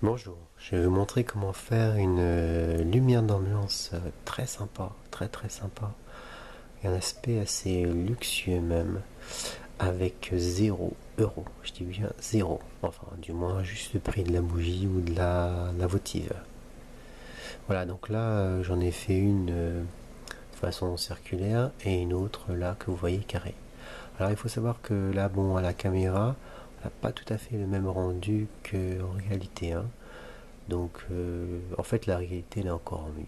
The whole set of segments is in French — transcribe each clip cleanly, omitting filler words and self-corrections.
Bonjour, je vais vous montrer comment faire une lumière d'ambiance très sympa, très sympa, et un aspect assez luxueux même, avec 0 €, je dis bien 0, enfin du moins juste le prix de la bougie ou de la votive. Voilà, donc là j'en ai fait une de façon circulaire et une autre là que vous voyez carré. Alors il faut savoir que là, bon, à la caméra, on n'a pas tout à fait le même rendu qu'en réalité, hein. Donc, en fait, la réalité elle est encore mieux.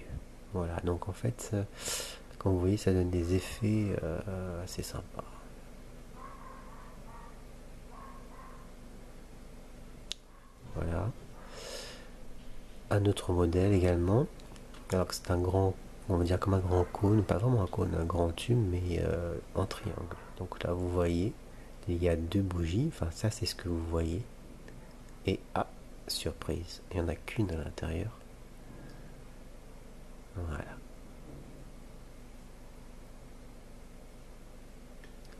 Voilà, donc en fait, comme vous voyez, ça donne des effets assez sympas. Voilà. Un autre modèle également. Alors que c'est un grand, on va dire comme un grand cône, pas vraiment un cône, un grand tube, mais en triangle. Donc là, vous voyez, il y a deux bougies. Enfin, ça, c'est ce que vous voyez. Et surprise, il n'y en a qu'une à l'intérieur. Voilà.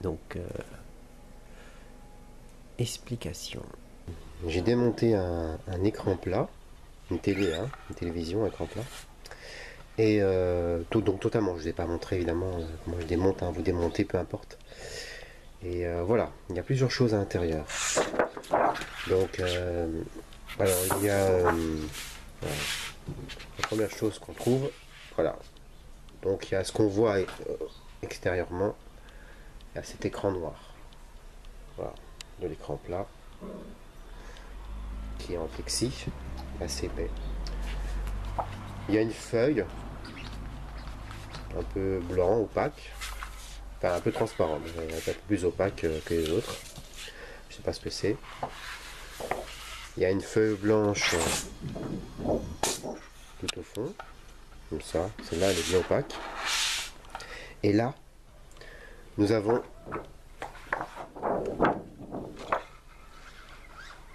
Donc, explication. J'ai démonté un écran plat, une télé, hein, une télévision, écran plat. Et donc totalement, je ne vous ai pas montré évidemment comment je démonte, hein, vous démontez, peu importe. Et voilà, il y a plusieurs choses à l'intérieur. Donc, alors il y a voilà, la première chose qu'on trouve, voilà. Donc il y a ce qu'on voit extérieurement, il y a cet écran noir, voilà, de l'écran plat, qui est en plexi, assez épais. Il y a une feuille un peu blanc, opaque, enfin un peu transparent, mais un peu plus opaque que les autres. Je sais pas ce que c'est. Il y a une feuille blanche tout au fond, comme ça. Celle-là, elle est bien opaque. Et là, nous avons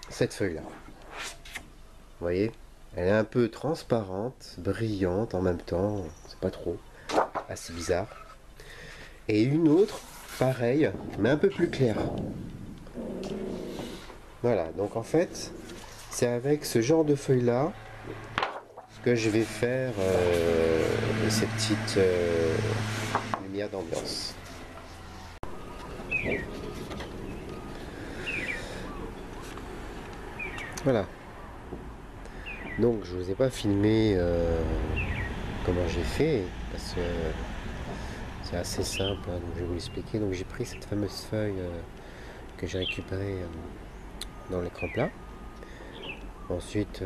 cette feuille-là. Vous voyez, elle est un peu transparente, brillante en même temps. C'est pas trop, assez bizarre. Et une autre, pareille, mais un peu plus claire. Voilà, donc en fait, c'est avec ce genre de feuille-là que je vais faire ces petites lumières d'ambiance. Voilà. Donc je vous ai pas filmé comment j'ai fait parce que c'est assez simple, hein, donc je vais vous l'expliquer. Donc j'ai pris cette fameuse feuille que j'ai récupérée dans l'écran plat. Ensuite,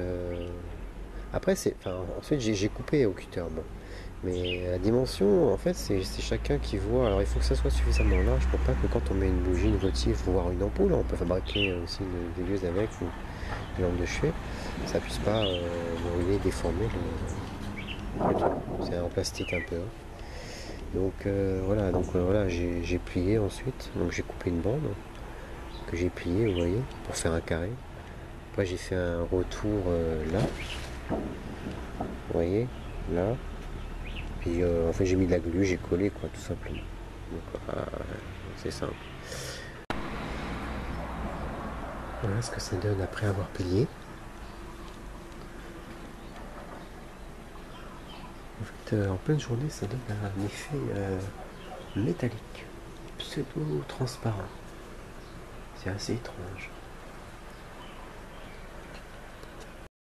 après ensuite j'ai coupé au cutter. Bon. Mais la dimension, en fait, c'est chacun qui voit. Alors il faut que ça soit suffisamment large pour pas que quand on met une bougie, une votive, voire une ampoule, on peut fabriquer aussi une veilleuse avec ou une lampe de chevet, ça puisse pas brûler, déformer le truc. C'est en plastique un peu, hein. Donc voilà, j'ai plié ensuite. Donc j'ai coupé une bande que j'ai pliée, vous voyez, pour faire un carré. Après j'ai fait un retour là, vous voyez, là. Puis en fait j'ai mis de la glu, j'ai collé quoi, tout simplement. Donc c'est simple. Voilà ce que ça donne après avoir plié. En fait, en pleine journée, ça donne un effet métallique, pseudo-transparent. C'est assez étrange.